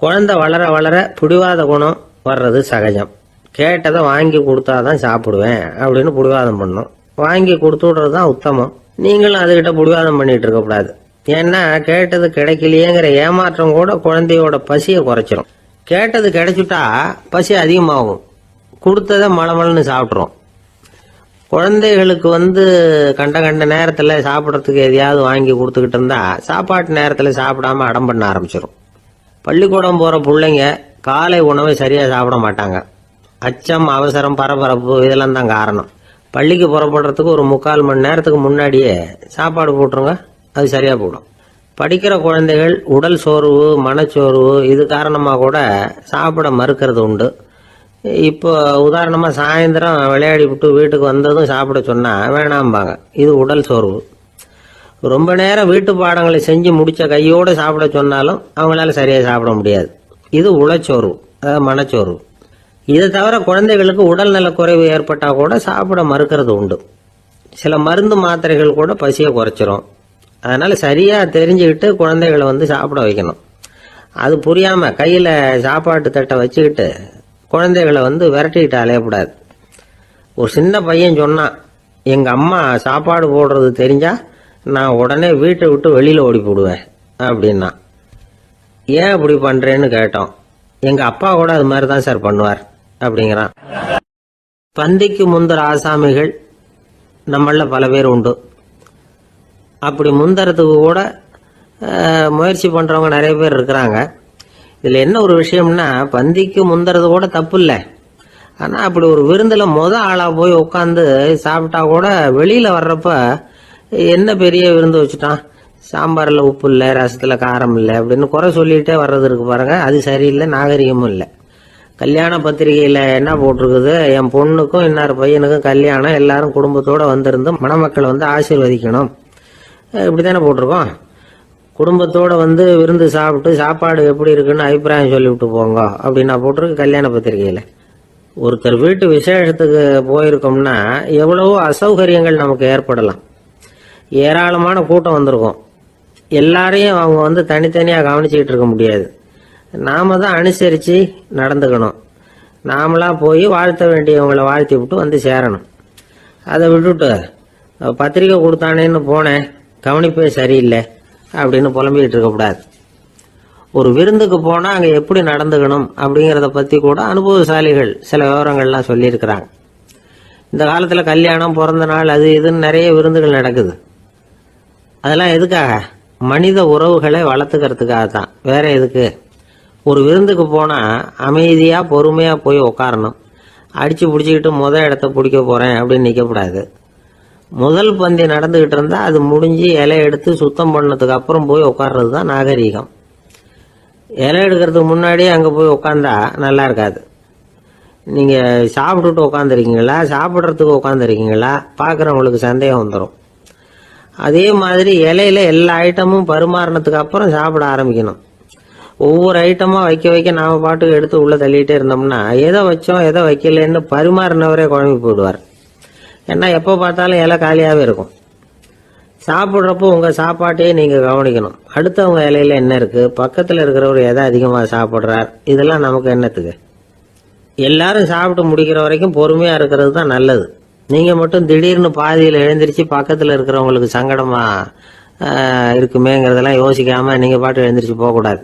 Speaker 2: குழந்தை வளர வளர பிடிவாத குணம் வர்றது சகஜம். கேட்டதை வாங்கி கொடுத்தாதான் சாப்பிடுவேன் அப்படின்னு பிடிவாதம் பண்ணும். வாங்கி கொடுத்து விடுறது தான் உத்தமம். நீங்களும் அதுகிட்ட பிடிவாதம் பண்ணிட்டு இருக்கக்கூடாது. ஏன்னா கேட்டது கிடைக்கலையேங்கிற ஏமாற்றம் கூட குழந்தையோட பசியை குறைச்சிரும். கேட்டது கிடைச்சுட்டா பசி அதிகமாகும், கொடுத்ததை மளமளன்னு சாப்பிட்றோம். குழந்தைகளுக்கு கண்ட கண்ட நேரத்தில் சாப்பிட்றதுக்கு எதையாவது வாங்கி கொடுத்துக்கிட்டு இருந்தா சாப்பாட்டு நேரத்தில் சாப்பிடாம அடம் பண்ண ஆரம்பிச்சிடும். பள்ளிக்கூடம் போகிற பிள்ளைங்க காலை உணவை சரியாக சாப்பிட மாட்டாங்க. அச்சம், அவசரம், பரபரப்பு இதெல்லாம் தான் காரணம். பள்ளிக்கு புறப்படுறதுக்கு ஒரு 3/4 மணி நேரத்துக்கு முன்னாடியே சாப்பாடு போட்டுருங்க, அது சரியாக போடும். படிக்கிற குழந்தைகள் உடல் சோர்வு, மனச்சோர்வு இது காரணமாக கூட சாப்பிட மறுக்கிறது உண்டு. இப்போ உதாரணமாக சாயந்தரம் விளையாடி விட்டு வீட்டுக்கு வந்ததும் சாப்பிட சொன்னால் வேணாம்பாங்க. இது உடல் சோர்வு. ரொம்ப நேரம் வீட்டு பாடங்களை செஞ்சு முடிச்ச கையோடு சாப்பிட சொன்னாலும் அவங்களால சரியாக சாப்பிட முடியாது. இது உளச்சோர்வு, அதாவது மனச்சோர்வு. இதை தவிர குழந்தைகளுக்கு உடல் நலக்குறைவு ஏற்பட்டால் கூட சாப்பிட மறுக்கிறது உண்டு. சில மருந்து மாத்திரைகள் கூட பசியை குறைச்சிரும். அதனால சரியாக தெரிஞ்சுக்கிட்டு குழந்தைகளை சாப்பிட வைக்கணும். அது புரியாமல் கையில் சாப்பாட்டு தட்டை வச்சுக்கிட்டு குழந்தைகளை விரட்டிக்கிட்டு அலையக்கூடாது. ஒரு சின்ன பையன் சொன்னான், எங்கள் அம்மா சாப்பாடு போடுறது தெரிஞ்சா நான் உடனே வீட்டை விட்டு வெளியில் ஓடி போடுவேன் அப்படின்னா. ஏன் அப்படி பண்ணுறேன்னு கேட்டோம். எங்கள் அப்பா கூட அது மாதிரி தான் சார் பண்ணுவார் அப்படிங்கிறான். பந்திக்கு முந்தர ஆசாமிகள் நம்மள பல பேர் உண்டு. அப்படி முந்தறதுக்கு கூட முயற்சி பண்ணுறவங்க நிறைய பேர் இருக்கிறாங்க. இதில் என்ன ஒரு விஷயம்னா, பந்திக்கு முந்துறது கூட தப்பு இல்லை. ஆனால் அப்படி ஒரு விருந்தில் ஆளாக போய் உட்காந்து சாப்பிட்டா கூட வெளியில் வர்றப்ப என்ன பெரிய விருந்து வச்சுட்டான், சாம்பாரில் உப்பு இல்லை, ரசத்தில் காரம் இல்லை அப்படின்னு குறை சொல்லிகிட்டே வர்றது இருக்கு பாருங்க, அது சரியில்லை, நாகரிகமும் இல்லை. கல்யாண பத்திரிகையில் என்ன போட்டிருக்குது, என் பொண்ணுக்கும் இன்னார் பையனுக்கும் கல்யாணம், எல்லாரும் குடும்பத்தோடு வந்திருந்து மணமக்களை ஆசீர்வதிக்கணும், இப்படி தானே போட்டிருக்கோம். குடும்பத்தோடு விருந்து சாப்பிட்டு சாப்பாடு எப்படி இருக்குன்னு அபிப்பிராயம் சொல்லிவிட்டு போங்க அப்படின்னா போட்டிருக்கு கல்யாண பத்திரிகையில். ஒருத்தர் வீட்டு விசேஷத்துக்கு போயிருக்கோம்னா எவ்வளவோ அசௌகரியங்கள் நமக்கு ஏற்படலாம். ஏராளமான கூட்டம் வந்திருக்கும். எல்லாரையும் அவங்க தனித்தனியாக கவனிச்சுக்கிட்டு இருக்க முடியாது. நாம தான் அனுசரித்து நடந்துக்கணும். நாமளா போய் வாழ்த்த வேண்டியவங்களை வாழ்த்தி விட்டு சேரணும். அதை விட்டுட்டு பத்திரிக்கை கொடுத்தானேன்னு போனேன், கவனிப்பே சரியில்லை அப்படின்னு புலம்பிக்கிட்டு இருக்கக்கூடாது. ஒரு விருந்துக்கு போனால் அங்கே எப்படி நடந்துக்கணும் அப்படிங்கிறத பற்றி கூட அனுபவசாலிகள் சில விவரங்கள்லாம் சொல்லியிருக்கிறாங்க. இந்த காலத்தில் கல்யாணம், பிறந்த நாள், அது இதுன்னு நிறைய விருந்துகள் நடக்குது. அதெல்லாம் எதுக்காக? மனித உறவுகளை வளர்த்துக்கிறதுக்காக தான், வேற எதுக்கு? ஒரு விருந்துக்கு போனால் அமைதியாக பொறுமையாக போய் உட்காரணும். அடித்து பிடிச்சிக்கிட்டு இடத்த பிடிக்க போகிறேன் அப்படின்னு நிற்கக்கூடாது. முதல் பந்தி நடந்துகிட்டு இருந்தா அது முடிஞ்சு இலை எடுத்து சுத்தம் பண்ணதுக்கு அப்புறம் போய் உட்கார்றது தான் நாகரீகம். இலை எடுக்கிறதுக்கு முன்னாடியே அங்கே போய் உட்காந்தா நல்லா இருக்காது. நீங்கள் சாப்பிட்டுட்டு உட்காந்துருக்கீங்களா, சாப்பிட்றதுக்கு உட்காந்துருக்கீங்களா, பார்க்குறவங்களுக்கு சந்தேகம் வந்துடும். அதே மாதிரி இலையில எல்லா ஐட்டமும் பரிமாறினதுக்கு அப்புறம் சாப்பிட ஆரம்பிக்கணும். ஒவ்வொரு ஐட்டமாக வைக்க வைக்க நாம் பாட்டுக்கு எடுத்து உள்ளே தள்ளிகிட்டே இருந்தோம்னா எதை வச்சோம் எதை வைக்கலன்னு பரிமாறினவரே குழம்பி போயிடுவார். ஏன்னா எப்போ பார்த்தாலும் இலை காலியாகவே இருக்கும். சாப்பிட்றப்போ உங்கள் சாப்பாட்டையே நீங்கள் கவனிக்கணும். அடுத்தவங்க இலையில என்ன இருக்குது, பக்கத்தில் இருக்கிறவர் எதை அதிகமாக சாப்பிட்றார், இதெல்லாம் நமக்கு என்னத்துக்கு? எல்லாரும் சாப்பிட்டு முடிக்கிற வரைக்கும் பொறுமையாக இருக்கிறது தான் நல்லது. நீங்கள் மட்டும் திடீர்னு பாதியில் எழுந்திரிச்சு பக்கத்தில் இருக்கிறவங்களுக்கு சங்கடமாக இருக்குமேங்கிறதெல்லாம் யோசிக்காமல் நீங்கள் பாட்டு எழுந்திரிச்சு போகக்கூடாது.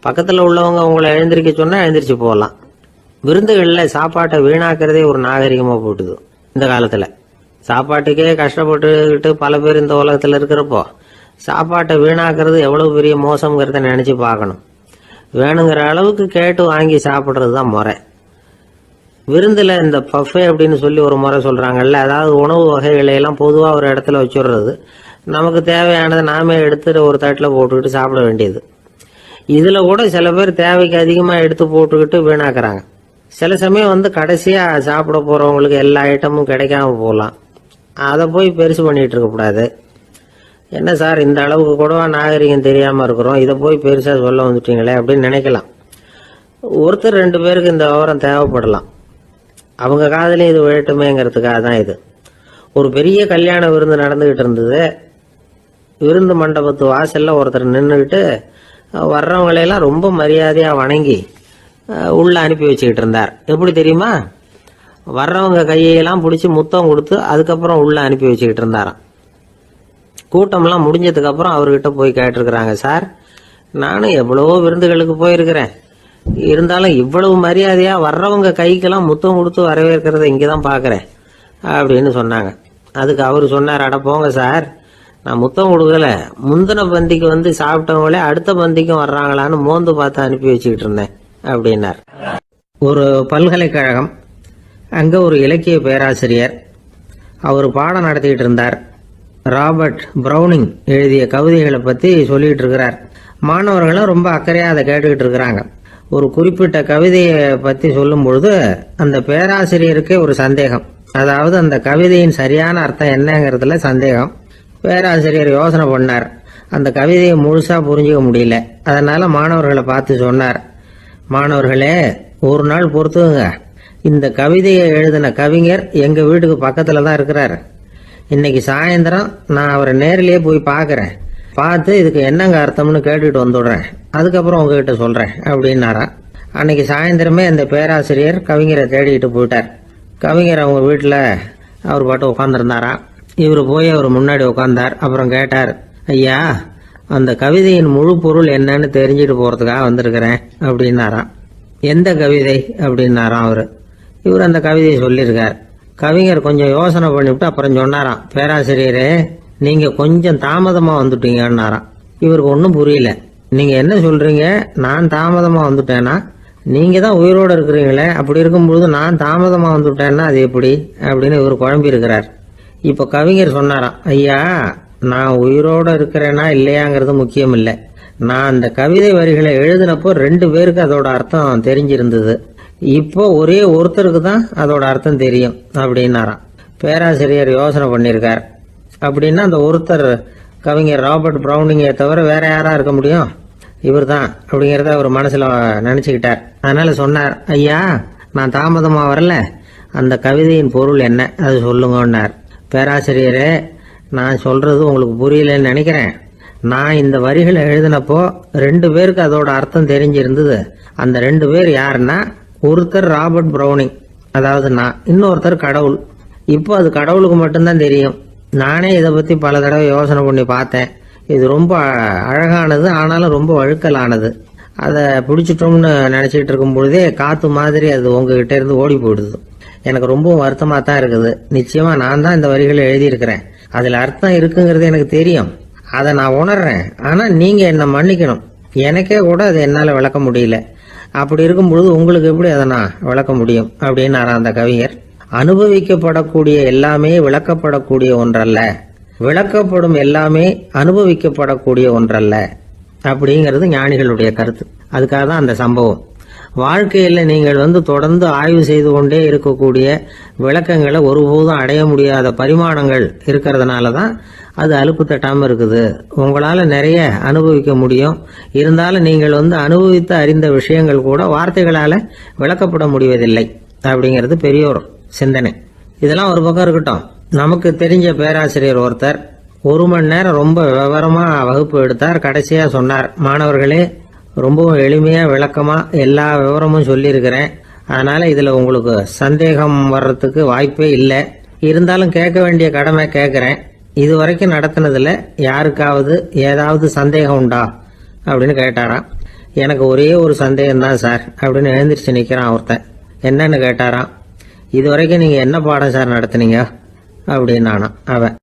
Speaker 2: பக்கத்தில் உள்ளவங்க உங்களை எழுந்திரிக்க சொன்னால் எழுந்திரிச்சு போகலாம். விருந்துகளில் சாப்பாட்டை வீணாக்கிறதே ஒரு நாகரிகமாக போட்டுது இந்த காலத்தில். சாப்பாட்டுக்கே கஷ்டப்பட்டுக்கிட்டு பல பேர் இந்த உலகத்தில் இருக்கிறப்போ சாப்பாட்டை வீணாக்கிறது எவ்வளோ பெரிய மோசங்கிறத நினச்சி பார்க்கணும். வேணுங்கிற அளவுக்கு கேட்டு வாங்கி சாப்பிட்றது தான் முறை. விருந்தில் இந்த பஃபே அப்படின்னு சொல்லி ஒரு முறை சொல்கிறாங்கல்ல, அதாவது உணவு வகைகளையெல்லாம் பொதுவாக ஒரு இடத்துல வச்சுடுறது, நமக்கு தேவையானதை நாமே எடுத்துட்டு ஒரு தட்டில் போட்டுக்கிட்டு சாப்பிட வேண்டியது. இதில் கூட சில பேர் தேவைக்கு அதிகமாக எடுத்து போட்டுக்கிட்டு வீணாக்குறாங்க. சில சமயம் கடைசியாக சாப்பிட போகிறவங்களுக்கு எல்லா ஐட்டமும் கிடைக்காம போகலாம். அதை போய் பெருசு பண்ணிகிட்டு இருக்கக்கூடாது. என்ன சார் இந்த அளவுக்கு கூடவா நாகரிகம் தெரியாமல் இருக்கிறோம், இதை போய் பெருசாக சொல்ல வந்துட்டீங்களே அப்படின்னு நினைக்கலாம். ஒருத்தர் 2 பேருக்கு இந்த விவரம் தேவைப்படலாம். அவங்க காதலையும் இது விழட்டுமேங்கிறதுக்காக தான் இது. ஒரு பெரிய கல்யாண விருந்து நடந்துக்கிட்டு இருந்தது. விருந்து மண்டபத்து வாசலில் ஒருத்தர் நின்றுக்கிட்டு வர்றவங்களையெல்லாம் ரொம்ப மரியாதையாக வணங்கி உள்ளே அனுப்பி வச்சுக்கிட்டு இருந்தார். எப்படி தெரியுமா? வர்றவங்க கையெல்லாம் பிடிச்சி முத்தம் கொடுத்து அதுக்கப்புறம் உள்ளே அனுப்பி வச்சுக்கிட்டு இருந்தாராம். கூட்டம்லாம் முடிஞ்சதுக்கப்புறம் அவர்கிட்ட போய் கேட்டிருக்கிறாங்க, சார் நானும் எவ்வளவோ விருந்துகளுக்கு போயிருக்கிறேன், இருந்தாலும் இவ்வளவு மரியாதையாக வர்றவங்க கைக்கெல்லாம் முத்தம் கொடுத்து வரவேற்கிறத இங்கே தான் பார்க்குறேன் அப்படின்னு சொன்னாங்க. அதுக்கு அவர் சொன்னார், அட போங்க சார், நான் முத்தம் கொடுக்கல, முந்தின பந்திக்கு சாப்பிட்டவங்களே அடுத்த பந்திக்கும் வர்றாங்களான்னு மோந்து பார்த்து அனுப்பி வச்சுக்கிட்டு இருந்தேன் அப்படின்னார். ஒரு பல்கலைக்கழகம், அங்கே ஒரு இலக்கிய பேராசிரியர், அவர் பாடம் நடத்திக்கிட்டு இருந்தார். ராபர்ட் ப்ரௌனிங் எழுதிய கவிதைகளை பற்றி சொல்லிகிட்டு இருக்கிறார். மாணவர்களும் ரொம்ப அக்கறையாக அதை கேட்டுக்கிட்டு இருக்கிறாங்க. ஒரு குறிப்பிட்ட கவிதையை பற்றி சொல்லும் பொழுது அந்த பேராசிரியருக்கே ஒரு சந்தேகம். அதாவது அந்த கவிதையின் சரியான அர்த்தம் என்னங்கிறதுல சந்தேகம். பேராசிரியர் யோசனை பண்ணார். அந்த கவிதையை முழுசாக புரிஞ்சிக்க முடியல. அதனால் மாணவர்களை பார்த்து சொன்னார், மாணவர்களே ஒரு நாள் பொறுத்துங்க, இந்த கவிதையை எழுதின கவிஞர் எங்கள் வீட்டுக்கு பக்கத்தில் தான் இருக்கிறார். இன்னைக்கு சாயந்தரம் நான் அவரை நேரிலேயே போய் பார்க்குறேன், பார்த்து இதுக்கு என்னங்க அர்த்தம்னு கேட்டுட்டு வந்துடுறேன், அதுக்கப்புறம் உங்ககிட்ட சொல்கிறேன் அப்படின்னாராம். அன்னைக்கு சாயந்தரமே அந்த பேராசிரியர் கவிஞரை தேடிக்கிட்டு போயிட்டார். கவிஞர் அவங்க வீட்டில் அவர் பாட்டு உட்காந்துருந்தாராம். இவர் போய் அவர் முன்னாடி உட்காந்தார். அப்புறம் கேட்டார், ஐயா அந்த கவிதையின் முழு பொருள் என்னன்னு தெரிஞ்சுட்டு போகிறதுக்காக வந்திருக்கிறேன் அப்படின்னாராம். எந்த கவிதை அப்படின்னாராம் அவர். இவர் அந்த கவிதையை சொல்லியிருக்கார். கவிஞர் கொஞ்சம் யோசனை பண்ணிவிட்டு அப்புறம் சொன்னாராம், பேராசிரியரே நீங்கள் கொஞ்சம் தாமதமாக வந்துட்டீங்கன்னாராம். இவருக்கு ஒன்றும் புரியல. நீங்கள் என்ன சொல்கிறீங்க, நான் தாமதமாக வந்துட்டேன்னா? நீங்கள் தான் உயிரோடு இருக்கிறீங்களே, அப்படி இருக்கும்பொழுது நான் தாமதமாக வந்துட்டேன்னா அது எப்படி அப்படின்னு இவர் குழம்பி இருக்கிறார். இப்போ கவிஞர் சொன்னாராம், ஐயா நான் உயிரோடு இருக்கிறேன்னா இல்லையாங்கிறது முக்கியம் இல்லை, நான் அந்த கவிதை வரிகளை எழுதினப்போ 2 பேருக்கு அதோட அர்த்தம் தெரிஞ்சிருந்தது, இப்போ ஒரே ஒருத்தருக்கு தான் அதோட அர்த்தம் தெரியும் அப்படின்னாராம். பேராசிரியர் யோசனை பண்ணியிருக்கார். அப்படின்னா அந்த ஒருத்தர் கவிஞர் ராபர்ட் ப்ரௌனிங்கை தவிர வேற யாரா இருக்க முடியும்? இவர் தான் அப்படிங்கிறத அவர் மனசில் நினச்சிக்கிட்டார். அதனால சொன்னார், ஐயா நான் தாமதமாக வரல, அந்த கவிதையின் பொருள் என்ன அது சொல்லுங்கன்னார். பேராசிரியரே நான் சொல்றது உங்களுக்கு புரியலன்னு நினைக்கிறேன். நான் இந்த வரிகளை எழுதினப்போ 2 பேருக்கு அதோட அர்த்தம் தெரிஞ்சிருந்தது. அந்த 2 பேர் யாருன்னா, ஒருத்தர் ராபர்ட் ப்ரௌனிங், அதாவது நான், இன்னொருத்தர் கடவுள். இப்போ அது கடவுளுக்கு மட்டும்தான் தெரியும். நானே இதை பற்றி பல தடவை யோசனை பண்ணி பார்த்தேன். இது ரொம்ப அழகானது, ஆனாலும் ரொம்ப வழுக்கலானது. அதை பிடிச்சிட்டோம்னு நினச்சிக்கிட்டு இருக்கும் பொழுதே காற்று மாதிரி அது உங்ககிட்ட இருந்து ஓடி போயிடுது. எனக்கு ரொம்பவும் வருத்தமாக தான் இருக்குது. நிச்சயமாக நான் தான் இந்த வரிகளை எழுதியிருக்கிறேன், அதில் அர்த்தம் இருக்குங்கிறது எனக்கு தெரியும், அதை நான் உணர்றேன். ஆனால் நீங்கள் என்னை மன்னிக்கணும், எனக்கே கூட அதை என்னால் விளக்க முடியல. அப்படி இருக்கும் பொழுது உங்களுக்கு எப்படி அதை நான் விளக்க முடியும் அப்படின்னாரா அந்த கவிஞர். அனுபவிக்கப்படக்கூடிய எல்லாமே விளக்கப்படக்கூடிய ஒன்றல்ல, விளக்கப்படும் எல்லாமே அனுபவிக்கப்படக்கூடிய ஒன்றல்ல. அப்படிங்கிறது ஞானிகளுடைய கருத்து. அதுக்காக தான் அந்த சம்பவம். வாழ்க்கையில் நீங்கள் தொடர்ந்து ஆய்வு செய்து கொண்டே இருக்கக்கூடிய விளக்கங்களை ஒருபோதும் அடைய முடியாத பரிமாணங்கள் இருக்கிறதுனால தான் அது அலுப்பு தட்டாமல் இருக்குது. உங்களால் நிறைய அனுபவிக்க முடியும். இருந்தாலும் நீங்கள் அனுபவித்து அறிந்த விஷயங்கள் கூட வார்த்தைகளால் விளக்கப்பட முடிவதில்லை அப்படிங்கிறது பெரியோர் சிந்தனை. இதெல்லாம் ஒரு பக்கம் இருக்கட்டும். நமக்கு தெரிஞ்ச பேராசிரியர் ஒருத்தர் 1 மணி நேரம் ரொம்ப விவரமா வகுப்பு எடுத்தார். கடைசியா சொன்னார், மாணவர்களே, ரொம்பவும் எளிமையா விளக்கமா எல்லா விவரமும் சொல்லியிருக்கிறேன். அதனால இதுல உங்களுக்கு சந்தேகம் வர்றதுக்கு வாய்ப்பே இல்லை. இருந்தாலும் கேட்க வேண்டிய கடமை கேட்கிறேன். இது வரைக்கும் நடத்தினதுல யாருக்காவது ஏதாவது சந்தேகம் உண்டா அப்படின்னு கேட்டாராம். எனக்கு ஒரே ஒரு சந்தேகம் தான் சார் அப்படின்னு எழுந்திரிச்சு நிக்கிறான் ஒருத்தன். என்னன்னு கேட்டாராம். இது வரைக்கும் நீங்க என்ன பாடம் சார் நடத்துனீங்க அப்படின்னானா அவன்.